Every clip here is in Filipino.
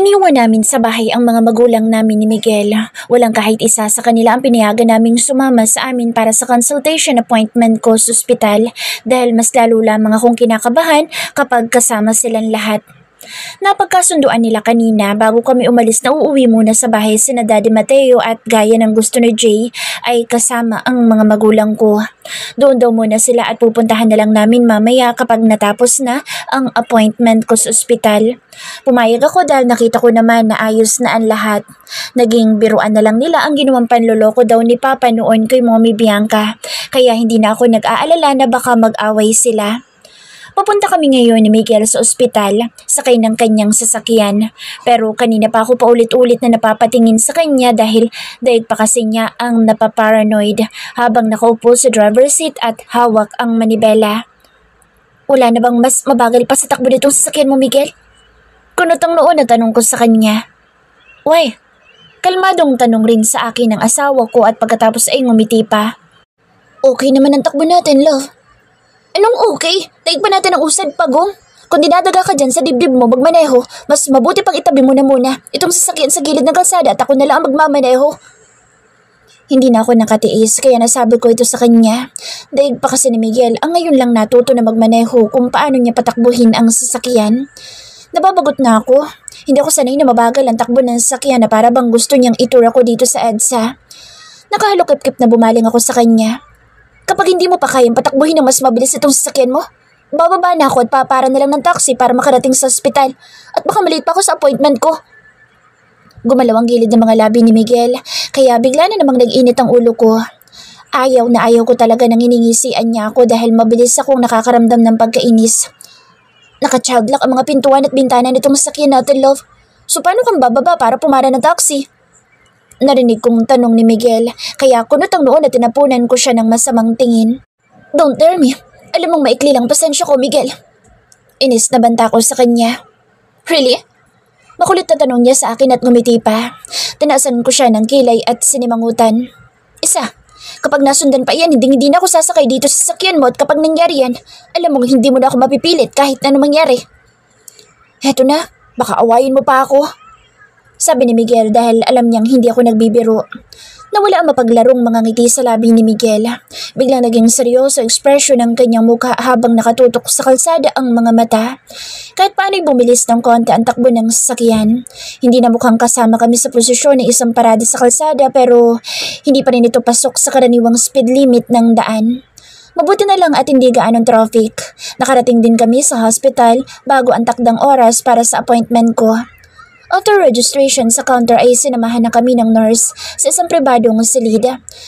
Iniwan namin sa bahay ang mga magulang namin ni Miguel. Walang kahit isa sa kanila ang pinayagan naming sumama sa amin para sa consultation appointment ko sa ospital dahil mas lalo lamang akong kinakabahan kapag kasama silang lahat. Napagkasunduan nila kanina bago kami umalis na uuwi muna sa bahay sina Daddy Mateo at gaya ng gusto ni Jay ay kasama ang mga magulang ko. Doon daw muna sila at pupuntahan na lang namin mamaya kapag natapos na ang appointment ko sa ospital. Pumayag ako dahil nakita ko naman na ayos na ang lahat. Naging biruan na lang nila ang ginawang panloloko daw ni Papa noon kay Mommy Bianca, kaya hindi na ako nag-aalala na baka mag-away sila. Papunta kami ngayon ni Miguel sa ospital, sakay ng kanyang sasakyan. Pero kanina pa ako paulit-ulit na napapatingin sa kanya dahil daig pa kasi niya ang napaparanoid habang nakaupo sa driver's seat at hawak ang manibela. Wala na bang mas mabagal pa sa takbo nitong sasakyan mo, Miguel? Kunot ang noon na tanong ko sa kanya. Why? Kalmadong tanong rin sa akin ng asawa ko at pagkatapos ay ngumiti pa. Okay naman ang takbo natin, love. Anong okay? Daig pa natin ang usad pagong. Kung dinadaga ka dyan sa dibdib mo magmaneho, mas mabuti pang itabi mo na muna itong sasakyan sa gilid ng kalsada at ako na lang ang magmamaneho. Hindi na ako nakatiis kaya nasabi ko ito sa kanya. Daig pa kasi ni Miguel ang ngayon lang natuto na magmaneho kung paano niya patakbuhin ang sasakyan. Nababagot na ako. Hindi ako sanay na mabagal ang takbo ng sasakyan na para bang gusto niyang itur ako dito sa EDSA. Nakahalukip-kip na bumaling ako sa kanya. Kapag hindi mo pa kayang patakbuhin ng mas mabilis itong sasakyan mo, bababa na ako at papara na lang ng taxi para makarating sa ospital at baka malate pa ako sa appointment ko. Gumalaw ang gilid ng mga labi ni Miguel, kaya bigla na namang nag-init ang ulo ko. Ayaw na ayaw ko talaga nang iningisian niya ako dahil mabilis akong nakakaramdam ng pagkainis. Naka-childlock ang mga pintuan at bintana nitong sasakyan natin, love. So paano kang bababa para pumara ng taxi? Narinig kong tanong ni Miguel, kaya kunot ang noon at tinapunan ko siya ng masamang tingin. Don't dare me. Alam mong maikli lang pasensya ko, Miguel. Inis na banta ko sa kanya. Really? Makulit na tanong niya sa akin at ngumiti pa. Tinasan ko siya ng kilay at sinimangutan. Isa, kapag nasundan pa yan, hindi na ako sasakay dito sa sasakyan mo at kapag nangyari yan, alam mong hindi mo na ako mapipilit kahit na anong mangyari. Heto na, baka awayin mo pa ako. Sabi ni Miguel dahil alam niyang hindi ako nagbibiro. Nawala ang mapaglarong mga ngiti sa labi ni Miguel. Biglang naging seryoso ekspresyon ng kanyang mukha habang nakatutok sa kalsada ang mga mata. Kahit paano'y bumilis ng konti ang takbo ng sasakyan. Hindi na mukhang kasama kami sa posisyon ng isang parada sa kalsada pero hindi pa rin ito pasok sa karaniwang speed limit ng daan. Mabuti na lang at hindi gaanong traffic. Nakarating din kami sa hospital bago ang takdang oras para sa appointment ko. After registration sa counter ay sinamahan na kami ng nurse sa isang pribadong silid.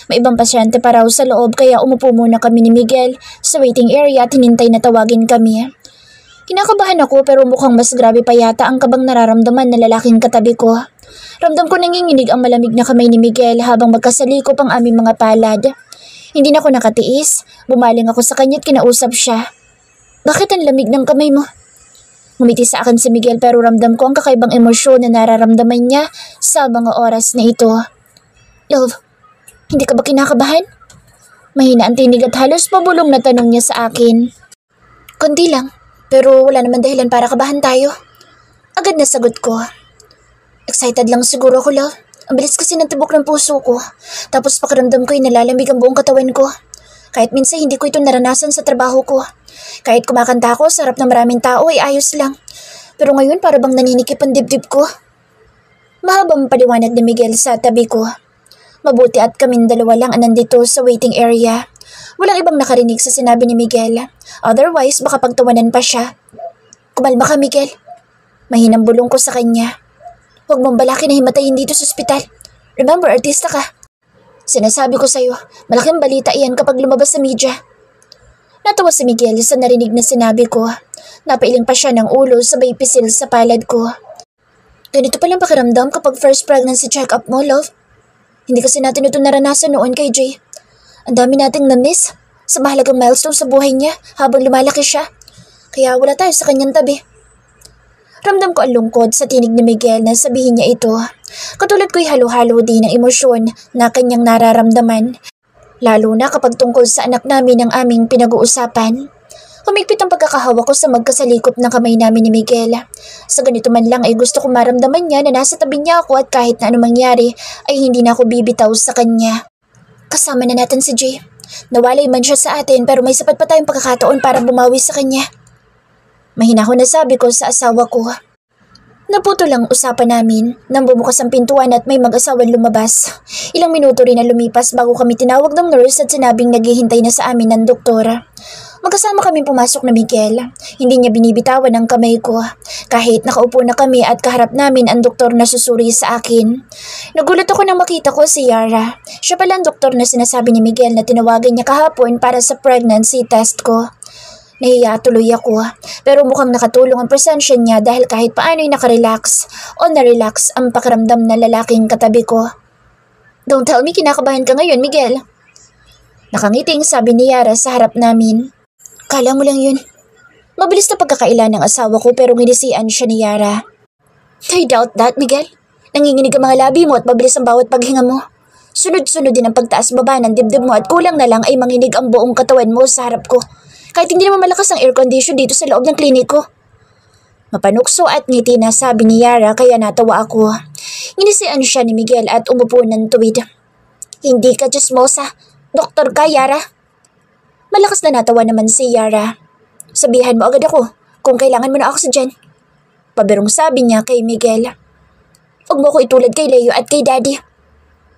May ibang pasyente pa raw sa loob kaya umupo muna kami ni Miguel sa waiting area at hinintay na tawagin kami. Kinakabahan ako pero mukhang mas grabe pa yata ang kabang nararamdaman ng lalaking katabi ko. Ramdam ko nanginginig ang malamig na kamay ni Miguel habang magkasalikop ang aming mga palad. Hindi na ako nakatiis, bumaling ako sa kanya at kinausap siya. Bakit ang lamig ng kamay mo? Ngumiti sa akin si Miguel pero ramdam ko ang kakaibang emosyon na nararamdaman niya sa mga oras na ito. Love, hindi ka ba kinakabahan? Mahina ang tinig at halos pabulong na tanong niya sa akin. Kundi lang, pero wala naman dahilan para kabahan tayo. Agad na sagot ko. Excited lang siguro ako, love. Ang bilis kasi ng tibok ng puso ko. Tapos pakiramdam ko ay nalalamig ang buong katawan ko. Kahit minsan hindi ko ito naranasan sa trabaho ko. Kahit kumakanta ako sa harap ng maraming tao ay ayos lang. Pero ngayon para bang naninikip ang dibdib ko. Mahabang paliwanag ni Miguel sa tabi ko. Mabuti at kaming dalawa lang ang nandito sa waiting area. Walang ibang nakarinig sa sinabi ni Miguel. Otherwise baka pagtawanan pa siya. Kumalma ka, Miguel. Mahinang bulong ko sa kanya. Huwag mong balakin na himatayin dito sa ospital. Remember, artista ka. Sinasabi ko sa'yo, malaking balita iyan kapag lumabas sa media. Natawa si Miguel sa narinig na sinabi ko. Napailing pa siya ng ulo sabay pisil sa palad ko. Ganito palang pakiramdam kapag first pregnancy check-up mo, love. Hindi kasi natin ito naranasan noon kay Jay. Ang dami nating na-miss sa mahalagang milestone sa buhay niya habang lumalaki siya. Kaya wala tayo sa kanyang tabi. Ramdam ko ang lungkod sa tinig ni Miguel na sabihin niya ito. Katulad ko'y halo-halo din ang emosyon na kanyang nararamdaman. Lalo na kapag tungkol sa anak namin ang aming pinag-uusapan. Humigpit ang pagkakahawak ko sa magkasalikop ng kamay namin ni Miguel. Sa ganito man lang ay gusto kong maramdaman niya na nasa tabi niya ako at kahit na anong mangyari ay hindi na ako bibitaw sa kanya. Kasama na natin si Jay. Nawalay man siya sa atin pero may sapat pa tayong pagkakataon para bumawi sa kanya. Mahina ko na sabi ko sa asawa ko. Naputo lang usapan namin nang bumukas ang pintuan at may mag-asawang lumabas. Ilang minuto rin na lumipas bago kami tinawag ng nurse at sinabing naghihintay na sa amin ng doktora. Magkasama kami pumasok na Miguel. Hindi niya binibitawan ang kamay ko. Kahit nakaupo na kami at kaharap namin ang doktor na susuri sa akin. Nagulat ako nang makita ko si Yara. Siya pala ang doktor na sinasabi ni Miguel na tinawagan niya kahapon para sa pregnancy test ko. Nahiya tuloy ako pero mukhang nakatulong ang presensya niya dahil kahit paano'y nakarelax o narelax ang pakiramdam na lalaking katabi ko. Don't tell me kinakabahan ka ngayon, Miguel. Nakangiting sabi ni Yara sa harap namin. Kala mo lang yun. Mabilis na pagkakaila ng asawa ko pero nginisian siya ni Yara. I doubt that, Miguel. Nanginginig ang mga labi mo at mabilis ang bawat paghinga mo. Sunod-sunod din ang pagtaas-baba ng dibdib mo at kulang na lang ay manginig ang buong katawan mo sa harap ko. Kahit hindi naman malakas ang air condition dito sa loob ng kliniko. Mapanukso at ngiti na sabi ni Yara kaya natawa ako. Nginisian siya ni Miguel at umupo ng tuwid. Hindi ka chismosa. Doktor ka, Yara. Malakas na natawa naman si Yara. Sabihan mo agad ako kung kailangan mo na oxygen. Pabirong sabi niya kay Miguel. Huwag mo ko itulad kay Leo at kay Daddy.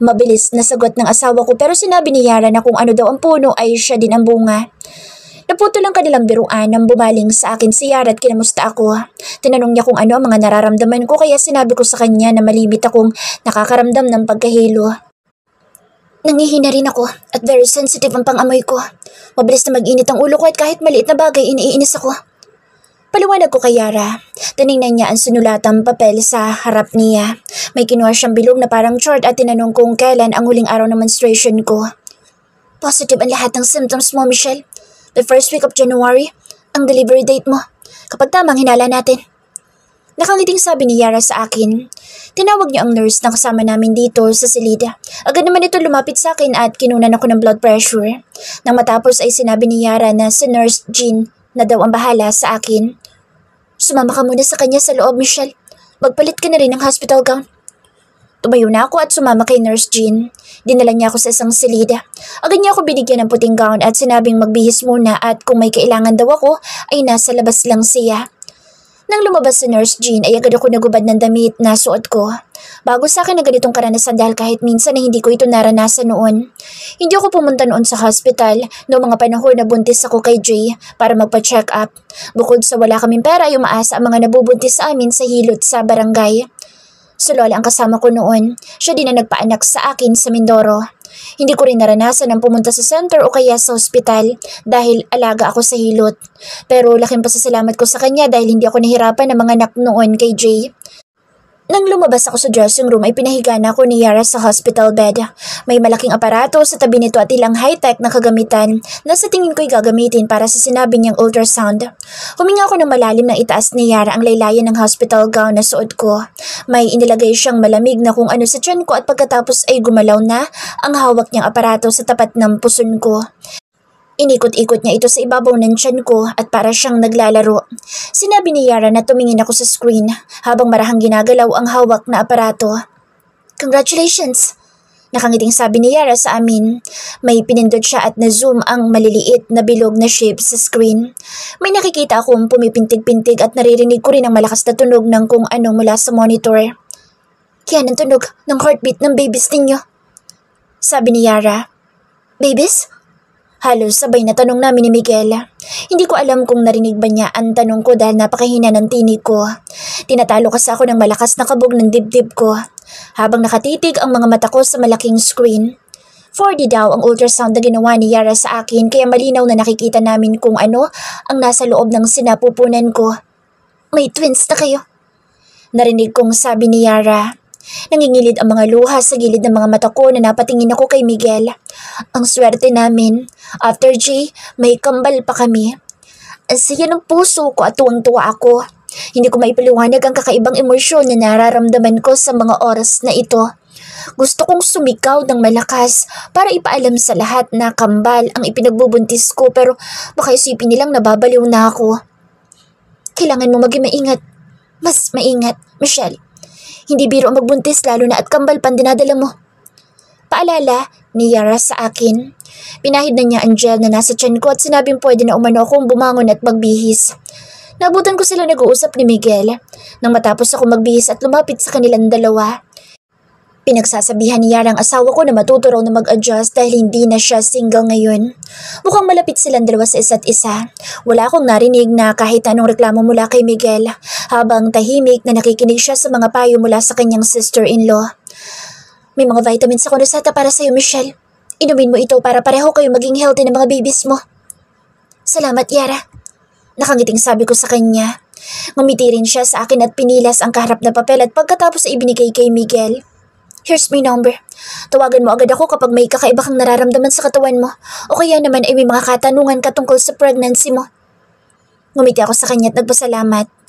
Mabilis na sagot ng asawa ko pero sinabi ni Yara na kung ano daw ang puno ay siya din ang bunga. Naputo lang kanilang biruan nang bumaling sa akin si Yara at kinamusta ako. Tinanong niya kung ano ang mga nararamdaman ko kaya sinabi ko sa kanya na malimit akong nakakaramdam ng pagkahilo. Nangihina rin ako at very sensitive ang pang-amoy ko. Mabilis na mag-init ang ulo ko at kahit maliit na bagay iniinis ako. Paliwanag ko kay Yara. Tinignan niya ang sinulatang papel sa harap niya. May kinuha siyang bilog na parang chart at tinanong kung kailan ang huling araw ng menstruation ko. Positive ang lahat ng symptoms mo, Michelle. The first week of January, ang delivery date mo. Kapag tamang hinala natin. Nakangiting sabi ni Yara sa akin. Tinawag niya ang nurse na kasama namin dito sa silida. Agad naman ito lumapit sa akin at kinunan ako ng blood pressure. Nang matapos ay sinabi ni Yara na si Nurse Jean na daw ang bahala sa akin. Sumama ka muna sa kanya sa loob, Michelle. Magpalit ka na rin ng hospital gown. Tumayo na ako at sumama kay Nurse Jean. Dinala niya ako sa isang silida. Agad niya ako binigyan ng puting gown at sinabing magbihis muna at kung may kailangan daw ako ay nasa labas lang siya. Nang lumabas si Nurse Jean ay agad ako nagubad ng damit na suot ko. Bago sa akin na ganitong karanasan dahil kahit minsan na hindi ko ito naranasan noon. Hindi ako pumunta noon sa hospital noong mga panahon na buntis ako kay Jay para magpa-check up. Bukod sa wala kaming pera ay umaasa ang mga nabubuntis sa amin sa hilot sa barangay. Si Lola ang kasama ko noon. Siya din ang nagpaanak sa akin sa Mindoro. Hindi ko rin naranasan ang pumunta sa center o kaya sa ospital dahil alaga ako sa hilot. Pero laking pasasalamat ko sa kanya dahil hindi ako nahirapan ng mga anak noon kay Jay. Nang lumabas ako sa dressing room ay pinahiga na ako ni Yara sa hospital bed. May malaking aparato sa tabi nito at ilang high-tech na kagamitan na sa tingin ko'y gagamitin para sa sinabi niyang ultrasound. Huminga ako ng malalim nang itaas ni Yara ang laylayan ng hospital gown na suot ko. May inilagay siyang malamig na kung ano sa tiyan ko at pagkatapos ay gumalaw na ang hawak niyang aparato sa tapat ng puson ko. Inikot-ikot niya ito sa ibabaw ng tiyan ko at para siyang naglalaro. Sinabi ni Yara na tumingin ako sa screen habang marahang ginagalaw ang hawak na aparato. Congratulations! Nakangiting sabi ni Yara sa amin. May pinindot siya at na-zoom ang maliliit na bilog na shape sa screen. May nakikita akong pumipintig-pintig at naririnig ko rin ang malakas na tunog ng kung anong mula sa monitor. Yan ang tunog ng heartbeat ng babies ninyo. Sabi ni Yara. Babies? Halos sabay na tanong namin ni Miguel. Hindi ko alam kung narinig ba niya ang tanong ko dahil napakahina ng tinig ko. Tinatalo kasi ako ng malakas na kabog ng dibdib ko habang nakatitig ang mga mata ko sa malaking screen. 4D daw ang ultrasound na ginawa ni Yara sa akin kaya malinaw na nakikita namin kung ano ang nasa loob ng sinapupunan ko. May twins na kayo. Narinig kong sabi ni Yara. Nangingilid ang mga luha sa gilid ng mga mata ko na napatingin ako kay Miguel. Ang swerte namin. After G, may kambal pa kami. Ang saya ng puso ko at tuwang-tuwa ako. Hindi ko maipaliwanag ang kakaibang emosyon na nararamdaman ko sa mga oras na ito. Gusto kong sumikaw ng malakas para ipaalam sa lahat na kambal ang ipinagbubuntis ko pero baka isipin nilang nababaliw na ako. Kailangan mo maging maingat. Mas maingat, Michelle. Hindi biro ang magbuntis lalo na at kambal pan dinadala mo. Paalala ni Yara sa akin. Pinahid na niya ang gel na nasa tiyan ko at sinabing pwede na umano akong bumangon at magbihis. Nabutan ko sila nag-uusap ni Miguel nang matapos ako magbihis at lumapit sa kanilang dalawa. Pinagsasabihan ni Yara ang asawa ko na matuto raw na mag-adjust dahil hindi na siya single ngayon. Mukhang malapit silang dalawa sa isa't isa. Wala akong narinig na kahit anong reklamo mula kay Miguel habang tahimik na nakikinig siya sa mga payo mula sa kanyang sister-in-law. May mga vitamins ako reseta para sa'yo, Michelle. Inumin mo ito para pareho kayo maging healthy ng mga babies mo. Salamat, Yara. Nakangiting sabi ko sa kanya. Ngumiti rin siya sa akin at pinilas ang kaharap na papel at pagkatapos ay ibinigay kay Miguel. Here's my number. Tawagan mo agad ako kapag may kakaiba kang nararamdaman sa katawan mo o kaya naman ay may mga katanungan ka tungkol sa pregnancy mo. Ngumiti ako sa kanya at nagpasalamat.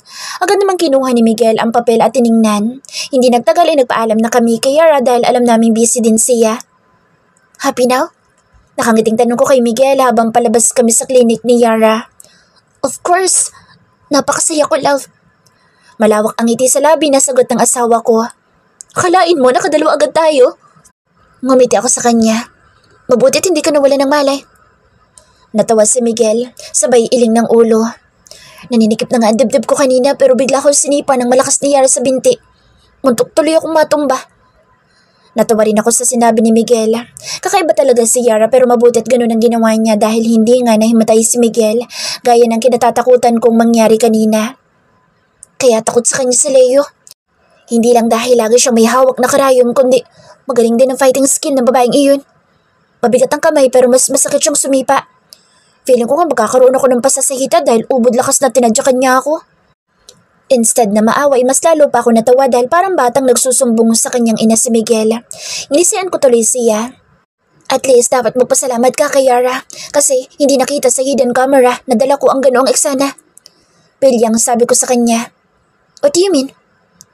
Agad namang kinuha ni Miguel ang papel at tiningnan. Hindi nagtagal ay nagpaalam na kami kay Yara dahil alam naming busy din siya. Happy now? Nakangiting tanong ko kay Miguel habang palabas kami sa clinic ni Yara. Of course. Napakasaya ko, love. Malawak ang ngiti sa labi na sagot ng asawa ko. Akalain mo, nakadalawa agad tayo. Ngumiti ako sa kanya. Mabuti't hindi ka nawala ng malay. Natawa si Miguel, sabay iling ng ulo. Naninikip na nga ang dibdib ko kanina pero bigla akong sinipa ng malakas ni Yara sa binti. Muntok tuloy akong matumba. Natawa rin ako sa sinabi ni Miguel. Kakaiba talaga si Yara pero mabuti't ganun ang ginawa niya dahil hindi nga nahimatay si Miguel gaya ng kinatatakutan kong mangyari kanina. Kaya takot sa kanya si Leo. Hindi lang dahil lagi siyang may hawak na karayom kundi magaling din ang fighting skill ng babaeng iyon. Mabigat ang kamay pero mas masakit siyang sumipa. Feeling ko nga magkakaroon ako ng pasasahita dahil ubod lakas na tinadyakan niya ako. Instead na maaway, mas lalo pa ako natawa dahil parang batang nagsusumbong sa kanyang ina si Miguel. Ngilisian ko tuloy siya. At least dapat magpasalamat ka kay Yara kasi hindi nakita sa hidden camera na dala ko ang ganoong eksena. Pilyang sabi ko sa kanya. What do you mean?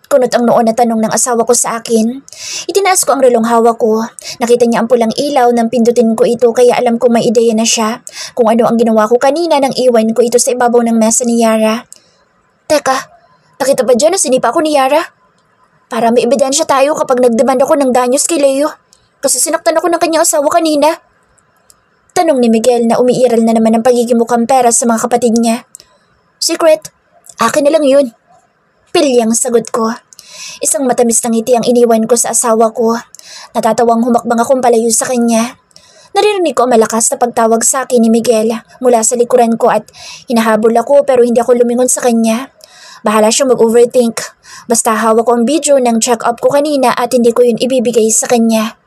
Kunot ang noon na tanong ng asawa ko sa akin. Itinaas ko ang relong hawak ko. Nakita niya ang pulang ilaw nang pindutin ko ito kaya alam ko may ideya na siya kung ano ang ginawa ko kanina nang iwan ko ito sa ibabaw ng mesa ni Yara. Teka, nakita ba dyan na sinipa ko ni Yara? Para may ebidensya tayo kapag nagdemand ako ng danyos kay Leo. Kasi sinaktan ako ng kanyang asawa kanina. Tanong ni Miguel na umiiral na naman ang pagiging mukhang pera sa mga kapatid niya. Secret, akin na lang yun. Pilyang sagot ko. Isang matamis na ngiti ang iniwan ko sa asawa ko. Natatawang humakbang akong palayo sa kanya. Naririnig ko ang malakas na pagtawag sa akin ni Miguel mula sa likuran ko at hinahabol ako pero hindi ako lumingon sa kanya. Bahala siya mag-overthink. Basta hawak ko ang video ng check-up ko kanina at hindi ko yun ibibigay sa kanya.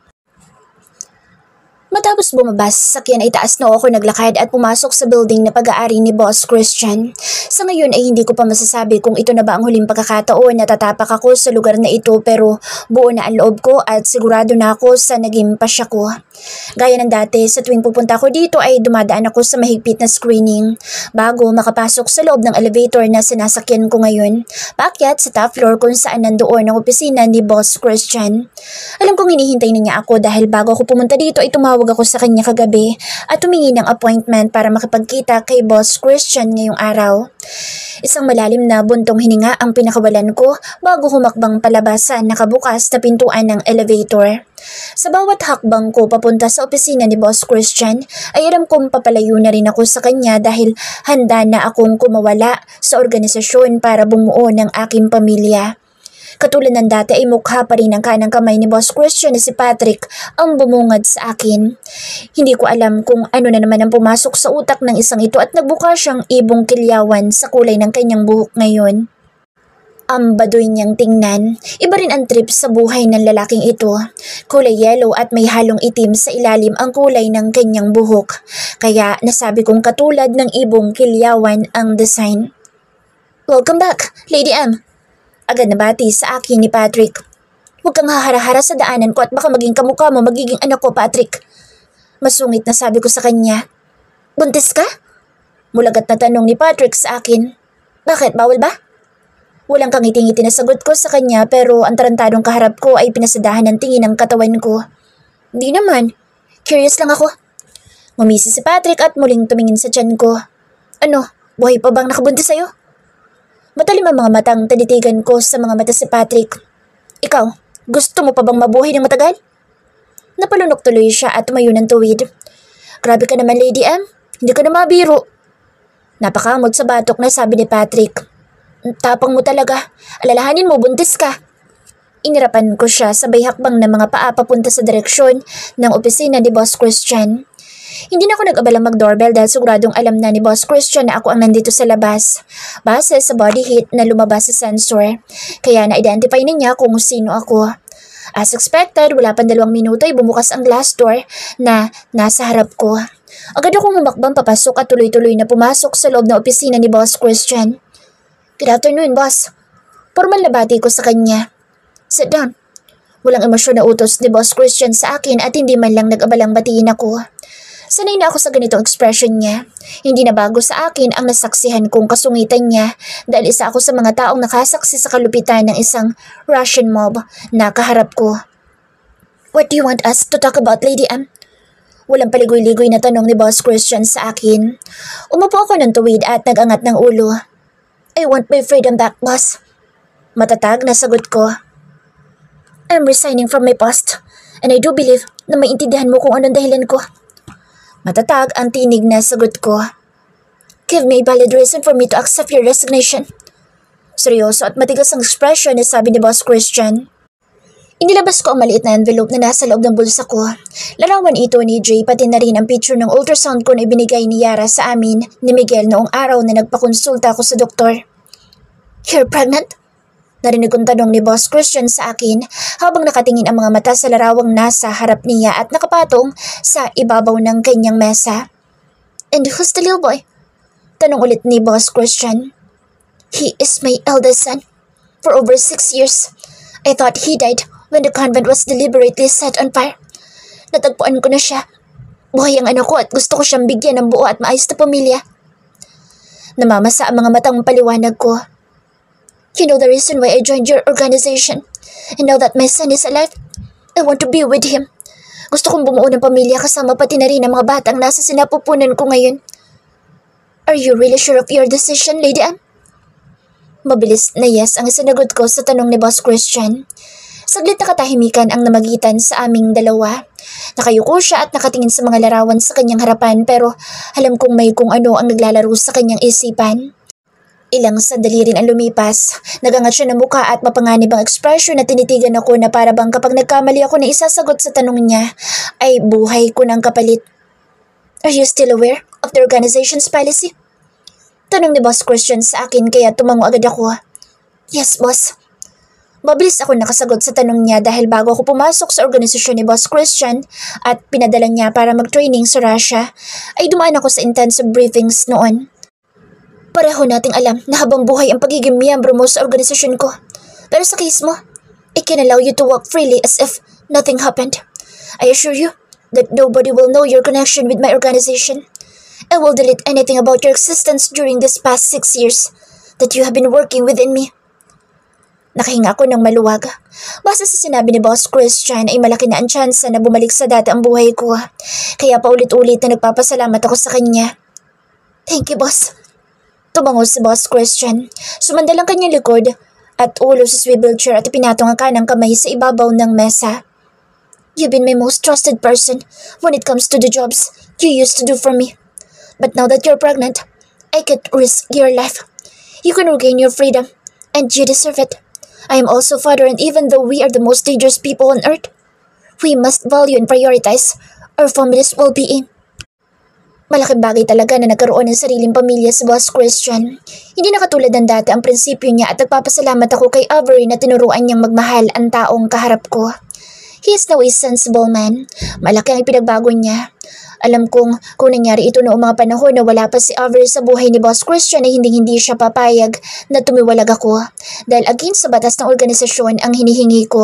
Matapos bumaba sa sakyan ay taas na ako naglakad at pumasok sa building na pag-aari ni Boss Christian. Sa ngayon ay hindi ko pa masasabi kung ito na ba ang huling pagkakataon na tatapak ako sa lugar na ito pero buo na ang loob ko at sigurado na ako sa naging pasya ko. Gaya ng dati, sa tuwing pupunta ko dito ay dumadaan ako sa mahigpit na screening bago makapasok sa loob ng elevator na sinasakyan ko ngayon. Paakyat sa top floor kung saan nandoon ang opisina ni Boss Christian. Alam kong hinihintay na niya ako dahil bago ako pumunta dito ay tumawag ako sa kanya kagabi at humingi ng appointment para makipagkita kay Boss Christian ngayong araw. Isang malalim na buntong hininga ang pinakawalan ko bago humakbang palabas sa nakabukas na pintuan ng elevator. Sa bawat hakbang ko papunta sa opisina ni Boss Christian ay alam kong papalayo na rin ako sa kanya dahil handa na akong kumawala sa organisasyon para bumuo ng aking pamilya. Katulad ng dati ay mukha pa rin ang kanang kamay ni Boss Christian na si Patrick ang bumungad sa akin. Hindi ko alam kung ano na naman ang pumasok sa utak ng isang ito at nagbuka siyang ibong kilyawan sa kulay ng kanyang buhok ngayon. Ang baduy niyang tingnan, iba rin ang trip sa buhay ng lalaking ito. Kulay yellow at may halong itim sa ilalim ang kulay ng kanyang buhok. Kaya nasabi kong katulad ng ibong kilyawan ang design. Welcome back, Lady M. Agad na bati sa akin ni Patrick. Huwag kang hahara-hara sa daanan ko at baka maging kamukha mo magiging anak ko, Patrick. Masungit na sabi ko sa kanya. Buntis ka? Mulagat na tanong ni Patrick sa akin. Bakit, bawal ba? Walang kangiti-ngiti na sagot ko sa kanya pero ang tarantadong kaharap ko ay pinasadahan ng tingin ng katawan ko. Di naman. Curious lang ako. Ngumisi si Patrick at muling tumingin sa tiyan ko. Ano, buhay pa bang nakabuntis sa'yo? Matalim ang mga matang tinitigan ko sa mga mata si Patrick. Ikaw, gusto mo pa bang mabuhay ng matagal? Napalunok tuloy siya at tumayo ng tuwid. Grabe ka naman, Lady M. Hindi ka na mabiro. Napakamot sa batok na sabi ni Patrick. Tapang mo talaga. Alalahanin mo, buntis ka. Inirapan ko siya sabay hakbang ng mga paa papunta sa direksyon ng opisina ni Boss Christian. Hindi na ako nag-abalang mag-doorbell dahil siguradong alam na ni Boss Christian na ako ang nandito sa labas. Base sa body heat na lumabas sa sensor. Kaya na-identify na niya kung sino ako. As expected, wala pang 2 minuto ay bumukas ang glass door na nasa harap ko. Agad akong humakbang papasok at tuloy-tuloy na pumasok sa loob ng opisina ni Boss Christian. Good afternoon, boss. Formal na bati ko sa kanya. Sit down. Walang emosyon na utos ni Boss Christian sa akin at hindi man lang nag-abalang batiin ako. Sanay na ako sa ganitong expression niya. Hindi na bago sa akin ang nasaksihan kong kasungitan niya dahil isa ako sa mga taong nakasaksi sa kalupitan ng isang Russian mob na kaharap ko. What do you want us to talk about, Lady M? Walang paligoy-ligoy na tanong ni Boss Christian sa akin. Umupo ako ng tuwid at nag-angat ng ulo. I want my freedom back, boss. Matatag na sagot ko. I'm resigning from my post and I do believe na maintindihan mo kung anong dahilan ko. Matatag ang tinig na sagot ko. Give me a valid reason for me to accept your resignation. Seryoso at matigas ang expression na sabi ni Boss Christian. Inilabas ko ang maliit na envelope na nasa loob ng bulsa ko. Larawan ito ni Jay pati na rin ang picture ng ultrasound ko na ibinigay ni Yara sa amin ni Miguel noong araw na nagpakonsulta ako sa doktor. You're pregnant? Narinig kong tanong ni Boss Christian sa akin habang nakatingin ang mga mata sa larawang nasa harap niya at nakapatong sa ibabaw ng kanyang mesa. And who's the little boy? Tanong ulit ni Boss Christian. He is my eldest son. For over 6 years. I thought he died when the convent was deliberately set on fire. Natagpuan ko na siya. Buhay ang anak ko at gusto ko siyang bigyan ng buo at maayos na pamilya. Namamasa ang mga matang paliwanag ko. You know the reason why I joined your organization. And now that my son is alive, I want to be with him. Gusto kong bumuo ng pamilya kasama pati na rin ang mga batang nasa sinapupunan ko ngayon. Are you really sure of your decision, Lady Anne? Mabilis na yes ang sinagot ko sa tanong ni Boss Christian. Saglit na katahimikan ang namagitan sa aming dalawa. Nakayuko siya at nakatingin sa mga larawan sa kanyang harapan pero alam kong may kung ano ang naglalaro sa kanyang isipan. Ilang sandali rin ang lumipas. Nagangat siya ng mukha at mapanganib ang ekspresyon na tinitigan ako na para bang kapag nagkamali ako na isasagot sa tanong niya, ay buhay ko ng kapalit. Are you still aware of the organization's policy? Tanong ni Boss Christian sa akin kaya tumango agad ako. Yes, boss. Mabilis ako nakasagot sa tanong niya dahil bago ako pumasok sa organisasyon ni Boss Christian at pinadala niya para mag-training sa Russia, ay dumaan ako sa intensive briefings noon. Pareho nating alam na habang buhay ang pagiging miyembro mo sa organisasyon ko. Pero sa case mo, I can allow you to walk freely as if nothing happened. I assure you that nobody will know your connection with my organization. I will delete anything about your existence during this past 6 years that you have been working within me. Nakahinga ako ng maluwag. Basta sa sinabi ni Boss Christian ay malaki na ang tsansa na bumalik sa dati ang buhay ko. Kaya paulit-ulit na nagpapasalamat ako sa kanya. Thank you, boss. Tumango si Boss Christian. Sumandal ang kanyang likod at ulo sa swivel chair at ipinatong ang kanang kamay sa ibabaw ng mesa. You've been my most trusted person when it comes to the jobs you used to do for me. But now that you're pregnant, I can't risk your life. You can regain your freedom, and you deserve it. I am also father, and even though we are the most dangerous people on earth, we must value and prioritize our family's well-being. Malaking bagay talaga na nagkaroon ng sariling pamilya si Boss Christian. Hindi na katulad ng dati ang prinsipyo niya at nagpapasalamat ako kay Avery na tinuruan niyang magmahal ang taong kaharap ko. He is now a sensible man. Malaki ang ipinagbago niya. Alam kong kung nangyari ito noong mga panahon na wala pa si Avery sa buhay ni Boss Christian ay hindi siya papayag na tumiwalag ako dahil against sa batas ng organisasyon ang hinihingi ko.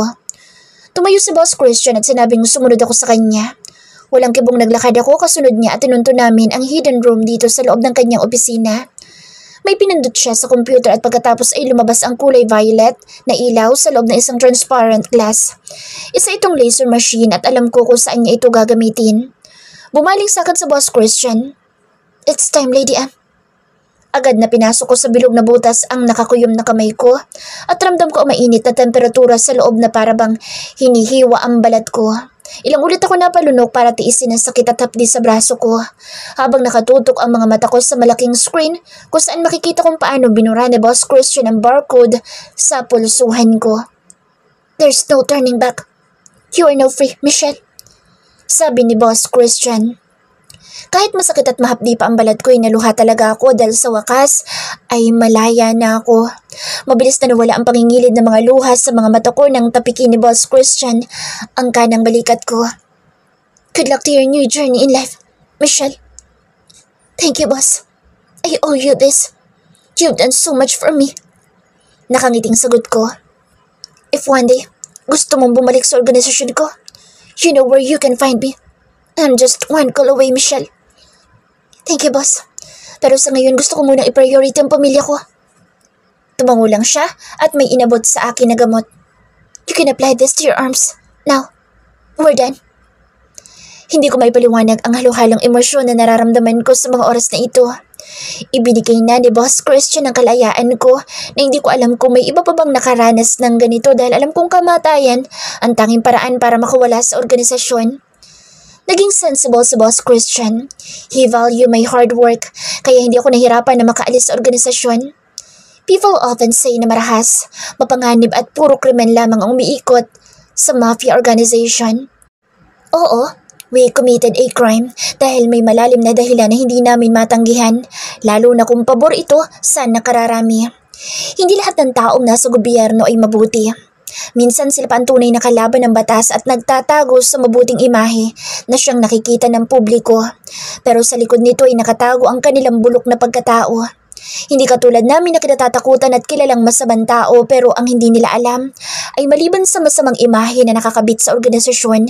Tumayo si Boss Christian at sinabing sumunod ako sa kanya. Walang kibong naglakad ako kasunod niya at tinunto namin ang hidden room dito sa loob ng kanyang opisina. May pinindot siya sa computer at pagkatapos ay lumabas ang kulay violet na ilaw sa loob ng isang transparent glass. Isa itong laser machine at alam ko kung saan niya ito gagamitin. Bumaling sa akin sa Boss Christian. It's time, Lady M. Agad na pinasok ko sa bilog na butas ang nakakuyom na kamay ko at ramdam ko ang mainit na temperatura sa loob na parabang hinihiwa ang balat ko. Ilang ulit ako napalunok para tiisin ang sakit at hapdi sa braso ko habang nakatutok ang mga mata ko sa malaking screen kung saan makikita kung paano binura ni Boss Christian ang barcode sa pulsuhan ko. There's no turning back. You are now free, Michelle. Sabi ni Boss Christian. Kahit masakit at mahapdi pa ang balat ko, naluha talaga ako dahil sa wakas ay malaya na ako. Mabilis na nawala ang pangingilid ng mga luha sa mga mata ko nang tapikin ni Boss Christian ang kanang balikat ko. Good luck to your new journey in life, Michelle. Thank you, boss. I owe you this. You've done so much for me. Nakangiting sagot ko. If one day gusto mong bumalik sa organisasyon ko, you know where you can find me. I'm just one call away, Michelle. Thank you, boss. Pero sa ngayon gusto ko munang i-priority ang pamilya ko. Tumango lang siya at may inabot sa akin na gamot. You can apply this to your arms. Now, we're done. Hindi ko may paliwanag ang halo-halong emosyon na nararamdaman ko sa mga oras na ito. Ibinigay na ni Boss Christian ang kalayaan ko na hindi ko alam kung may iba pa bang nakaranas ng ganito dahil alam kong kamatayan ang tanging paraan para makawala sa organisasyon. Naging sensible si Boss Christian. He value my hard work, kaya hindi ako nahirapan na makaalis sa organisasyon. People often say na marahas, mapanganib at puro krimen lamang ang umiikot sa mafia organization. Oo, we committed a crime dahil may malalim na dahilan na hindi namin matanggihan, lalo na kung pabor ito sa nakararami. Hindi lahat ng taong nasa gobyerno ay mabuti. Minsan sila pa ang tunay na kalaban ng batas at nagtatago sa mabuting imahe na siyang nakikita ng publiko. Pero sa likod nito ay nakatago ang kanilang bulok na pagkatao. Hindi katulad namin na kinatatakutan at kilalang masamang tao pero ang hindi nila alam ay maliban sa masamang imahe na nakakabit sa organisasyon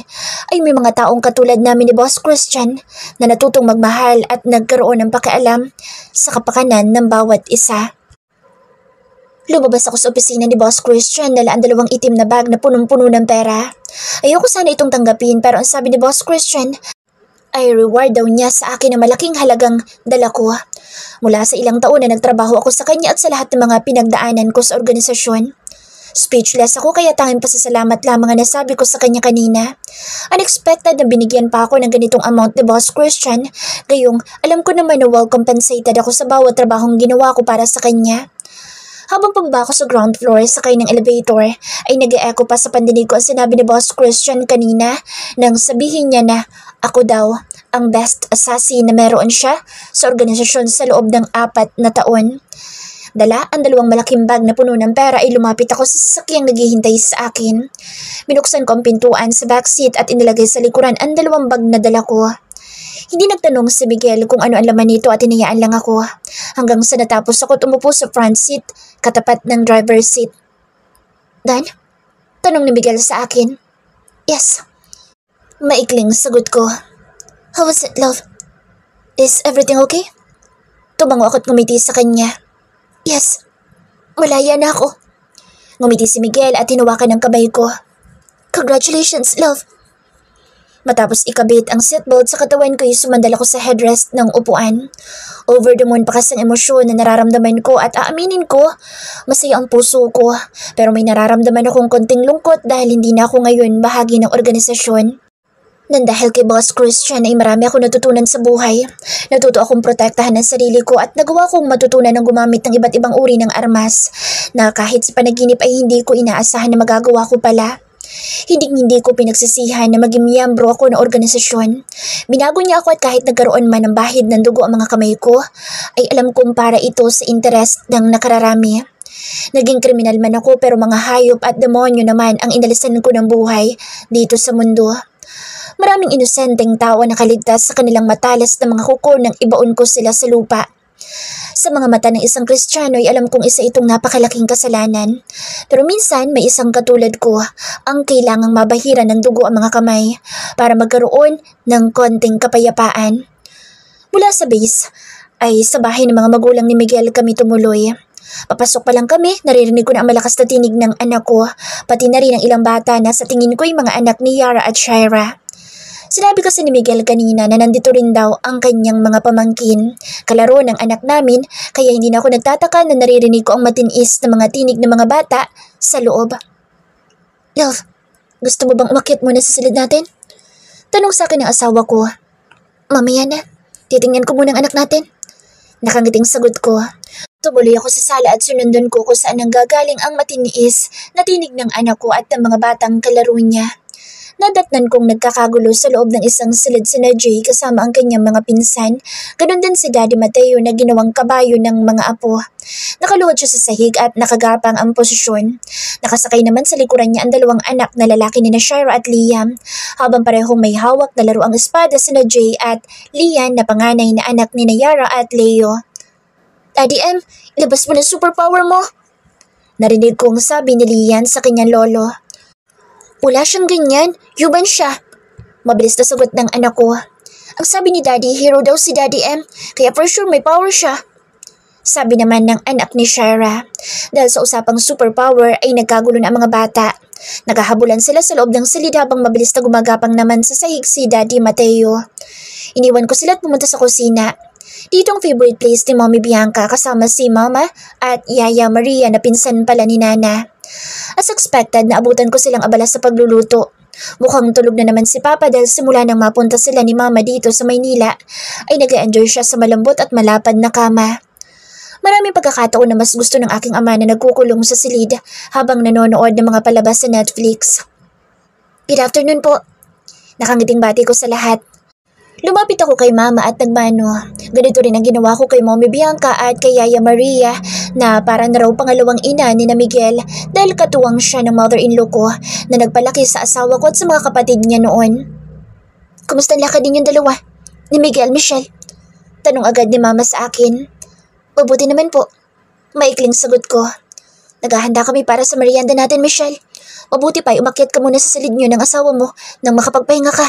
ay may mga taong katulad namin ni Boss Christian na natutong magmahal at nagkaroon ng pakialam sa kapakanan ng bawat isa. Lumabas ako sa opisina ni Boss Christian, dalaan 2 itim na bag na punong-puno ng pera. Ayoko sana itong tanggapin pero ang sabi ni Boss Christian ay reward daw niya sa akin ng malaking halagang dala ko. Mula sa ilang taon na nagtrabaho ako sa kanya at sa lahat ng mga pinagdaanan ko sa organisasyon. Speechless ako kaya tanging pasasalamat lamang ang nasabi ko sa kanya kanina. Unexpected na binigyan pa ako ng ganitong amount ni Boss Christian, gayong alam ko naman na well compensated ako sa bawat trabahong ginawa ko para sa kanya. Habang pababa ko sa ground floor sakay ng elevator, ay nag-e-echo pa sa pandinig ko ang sinabi ni Boss Christian kanina nang sabihin niya na ako daw ang best assassin na meron siya sa organisasyon sa loob ng 4 na taon. Dala ang 2 malaking bag na puno ng pera ay lumapit ako sa sasakyang naghihintay sa akin. Binuksan ko ang pintuan sa backseat at inilagay sa likuran ang 2 bag na dala ko. Hindi nagtanong si Miguel kung ano ang laman nito at hinayaan lang ako. Hanggang sa natapos ako umupo sa front seat, katapat ng driver's seat. Dan? Tanong ni Miguel sa akin. Yes. Maikling sagot ko. How was it, love? Is everything okay? Tumango ako at ngumiti sa kanya. Yes. Malaya na ako. Ngumiti si Miguel at hinawakan ng kamay ko. Congratulations, love. Matapos ikabit ang seatbelt sa katawan ko ay sumandal ako sa headrest ng upuan. Over the moon pa kasi ang emosyon na nararamdaman ko at aaminin ko, masaya ang puso ko. Pero may nararamdaman akong konting lungkot dahil hindi na ako ngayon bahagi ng organisasyon. Nang dahil kay Boss Christian ay marami akong natutunan sa buhay. Natuto akong protektahan ang sarili ko at nagawa kong matutunan ng gumamit ng iba't ibang uri ng armas na kahit sa panaginip ay hindi ko inaasahan na magagawa ko pala. Hindi ko pinagsisihan na maging miyembro ako ng organisasyon. Binago niya ako at kahit nagkaroon man ng bahid ng dugo ang mga kamay ko, ay alam kong para ito sa interes ng nakararami. Naging kriminal man ako pero mga hayop at demonyo naman ang inalisan ko ng buhay dito sa mundo. Maraming inosenteng tao na nakaligtas sa kanilang matalas na mga kuko nang ibaon ko sila sa lupa. Sa mga mata ng isang Kristiyano ay alam kong isa itong napakalaking kasalanan. Pero minsan may isang katulad ko ang kailangang mabahiran ng dugo ang mga kamay para magkaroon ng konting kapayapaan. Mula sa base ay sa bahay ng mga magulang ni Miguel kami tumuloy. Papasok pa lang kami, naririnig ko na ang malakas na tinig ng anak ko, pati na rin ang ilang bata na sa tingin ko ay mga anak ni Yara at Shira. Sinabi kasi ni Miguel kanina na nandito rin daw ang kanyang mga pamangkin, kalaro ng anak namin, kaya hindi na ako nagtataka na naririnig ko ang matinis na mga tinig ng mga bata sa loob. Love, gusto mo bang umakyat muna sa silid natin? Tanong sa akin ng asawa ko. Mamaya na, titingnan ko muna ang anak natin. Nakangiting sagot ko. Tumuloy ako sa sala at sinundan ko kung saan nanggagaling ang matiniis na tinig ng anak ko at ng mga batang kalaro niya. Nadatnan kong nagkakagulo sa loob ng isang silid si Jay kasama ang kanyang mga pinsan. Ganon din si Daddy Mateo na ginawang kabayo ng mga apo. Nakaluhod siya sa sahig at nakagapang ang posisyon. Nakasakay naman sa likuran niya ang dalawang anak na lalaki ni Shira at Liam. Habang parehong may hawak na laruang espada si Jay at Lian na panganay na anak ni Yara at Leo. Daddy M, ilabas mo na superpower mo. Narinig kong sabi ni Lian sa kanyang lolo. Wala siyang ganyan, human siya. Mabilis na sagot ng anak ko. Ang sabi ni Daddy, hero daw si Daddy M, kaya for sure may power siya. Sabi naman ng anak ni Shira. Dahil sa usapang superpower ay nagkagulo na ang mga bata. Naghahabulan sila sa loob ng silid habang mabilis na gumagapang naman sa sahig si Daddy Mateo. Iniwan ko sila at pumunta sa kusina. Dito ang favorite place ni Mommy Bianca kasama si Mama at Yaya Maria na pinsan pala ni Nana. As expected, naabutan ko silang abala sa pagluluto. Mukhang tulog na naman si Papa dahil simula nang mapunta sila ni Mama dito sa Maynila ay nag-enjoy siya sa malambot at malapad na kama. Maraming pagkakataon na mas gusto ng aking ama na nagkukulong sa silid habang nanonood ng mga palabas sa Netflix. Good afternoon po. Nakangiting bati ko sa lahat. Lumapit ako kay Mama at nagmano. Ganito rin ang ginawa ko kay Mommy Bianca at kay Yaya Maria na para na raw pangalawang ina ni na Miguel dahil katuwang siya ng mother-in-law ko na nagpalaki sa asawa ko at sa mga kapatid niya noon. Kumusta ang lakad ninyong dalawa? Ni Miguel, Michelle? Tanong agad ni Mama sa akin. Mabuti naman po. Maikling sagot ko. Naghahanda kami para sa merienda natin, Michelle. Mabuti pa umakyat ka muna sa silid niyo ng asawa mo nang makapagpahinga ka.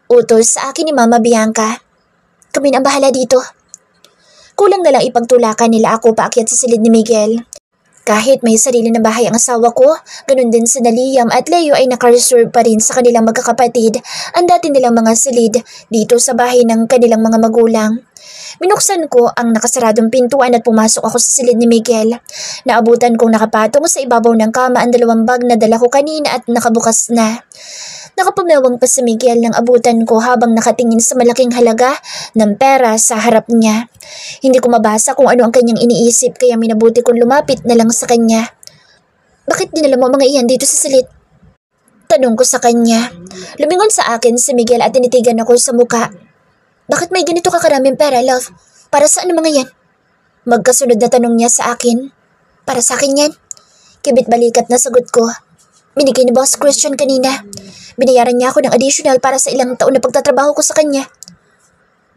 Utos sa akin ni Mama Bianca. Kami na ang bahala dito. Kulang na lang ipagtulakan nila ako paakyat sa silid ni Miguel. Kahit may sarili na bahay ang asawa ko, ganun din si Liam at Leo ay nakareserve pa rin sa kanilang magkakapatid ang dati nilang mga silid dito sa bahay ng kanilang mga magulang. Binuksan ko ang nakasaradong pintuan at pumasok ako sa silid ni Miguel. Naabutan kong nakapatong sa ibabaw ng kama ang dalawang bag na dala ko kanina at nakabukas na. Nakapumewang pa si Miguel ng abutan ko habang nakatingin sa malaking halaga ng pera sa harap niya. Hindi ko mabasa kung ano ang kanyang iniisip kaya minabuti kong lumapit na lang sa kanya. Bakit dinala mo mga iyan dito sa silid? Tanong ko sa kanya. Lumingon sa akin si Miguel at tinitigan ako sa muka. Bakit may ganito kakaraming pera, love? Para saan ang mga yan? Magkasunod na tanong niya sa akin. Para sa akin yan. Kibit balikat na sagot ko. Binigay ni Boss Christian kanina. Binayaran niya ako ng additional para sa ilang taon na pagtatrabaho ko sa kanya.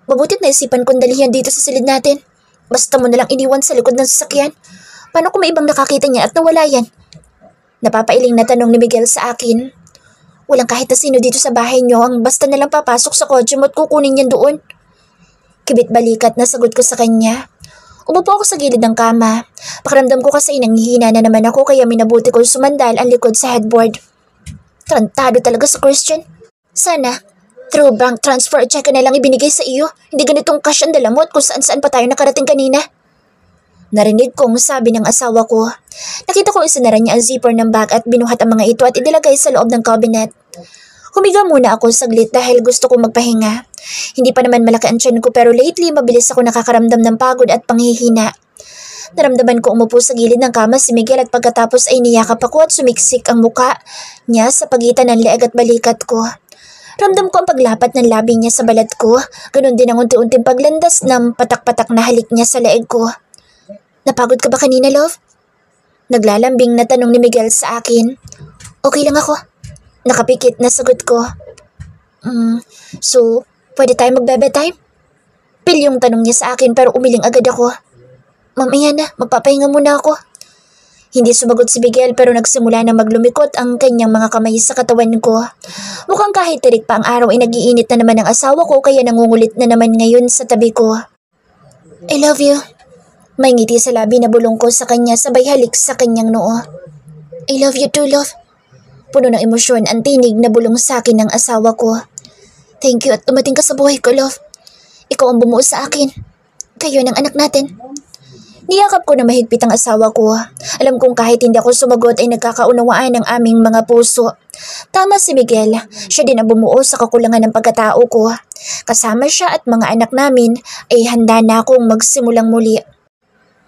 Mabutit na isipan kong dalihan dito sa silid natin. Basta mo nalang iniwan sa likod ng sasakyan. Paano kung may ibang nakakita niya at nawala yan? Napapailing na tanong ni Miguel sa akin. Walang kahit na sino dito sa bahay niyo ang basta nalang papasok sa kotse mo at kukunin yan doon. Kibit balikat na sagot ko sa kanya. Umupo ako sa gilid ng kama. Pakiramdam ko kasi nanghihina na naman ako kaya minabuti ko sumandal ang likod sa headboard. Tarantado talaga sa Christian. Sana, through bank transfer check na lang ibinigay sa iyo. Hindi ganitong cash ang dala mo at kung saan-saan pa tayo nakarating kanina. Narinig kong sabi ng asawa ko. Nakita ko isinara niya ang zipper ng bag at binuhat ang mga ito at idilagay sa loob ng cabinet. Humiga muna ako saglit dahil gusto kong magpahinga. Hindi pa naman malaki ang tiyan ko pero lately mabilis ako nakakaramdam ng pagod at panghihina. Naramdaman ko umupo sa gilid ng kama si Miguel at pagkatapos ay niyakap ako at sumiksik ang muka niya sa pagitan ng leeg at balikat ko. Ramdam ko ang paglapat ng labi niya sa balat ko, ganun din ang unti-unting paglandas ng patak-patak na halik niya sa leeg ko. Napagod ka ba kanina, love? Naglalambing na tanong ni Miguel sa akin. Okay lang ako. Nakapikit na sagot ko. So, pwede tayo mag-bebe time? Pilyong tanong niya sa akin pero umiling agad ako. Mamaya na, magpapahinga muna ako. Hindi sumagot si Miguel pero nagsimula na maglumikot ang kanyang mga kamay sa katawan ko. Mukhang kahit tirik pa ang araw ay nagiinit na naman ang asawa ko kaya nangungulit na naman ngayon sa tabi ko. I love you. May ngiti sa labi na bulong ko sa kanya sabay halik sa kanyang noo. I love you too, love. Puno ng emosyon ang tinig na bulong sa akin ng asawa ko. Thank you at dumating ka sa buhay ko, love. Ikaw ang bumuo sa akin. Kayo ng anak natin. Niyakap ko na mahigpit ang asawa ko. Alam kong kahit hindi ako sumagot ay nagkakaunawaan ng aming mga puso. Tama si Miguel. Siya din ang bumuo sa kakulangan ng pagkatao ko. Kasama siya at mga anak namin ay handa na akong magsimulang muli.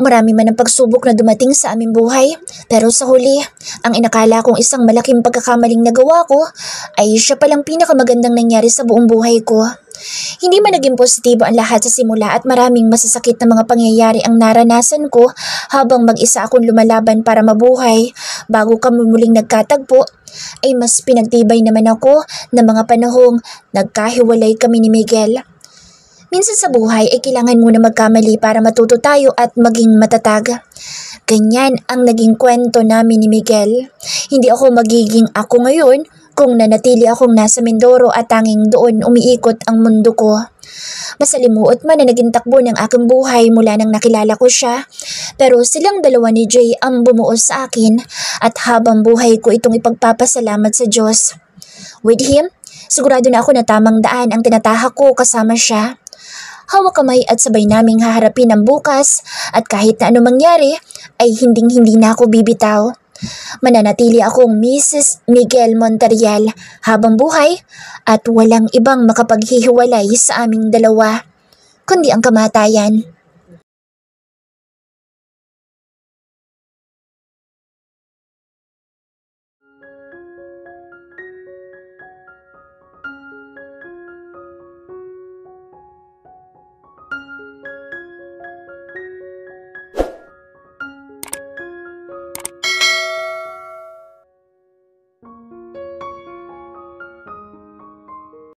Marami man ang pagsubok na dumating sa aming buhay, pero sa huli, ang inakala kong isang malaking pagkakamaling nagawa ko ay siya palang pinakamagandang nangyari sa buong buhay ko. Hindi man naging positibo ang lahat sa simula at maraming masasakit na mga pangyayari ang naranasan ko habang mag-isa akong lumalaban para mabuhay. Bago kami muling nagkatagpo, ay mas pinagtibay naman ako ng mga panahong nagkahiwalay kami ni Miguel. Minsan sa buhay ay kailangan muna magkamali para matuto tayo at maging matatag. Ganyan ang naging kwento namin ni Miguel. Hindi ako magiging ako ngayon kung nanatili akong nasa Mindoro at tanging doon umiikot ang mundo ko. Masalimuot man na naging takbo ng aking buhay mula nang nakilala ko siya, pero silang dalawa ni Jay ang bumuo sa akin at habang buhay ko itong ipagpapasalamat sa Diyos. With him, sigurado na ako na tamang daan ang tinatahak ko kasama siya. Hawak kamay at sabay naming haharapin ang bukas at kahit na ano mangyari ay hinding-hindi na ako bibitaw. Mananatili akong Mrs. Miguel Monterreal habang buhay at walang ibang makapaghihiwalay sa aming dalawa, kundi ang kamatayan.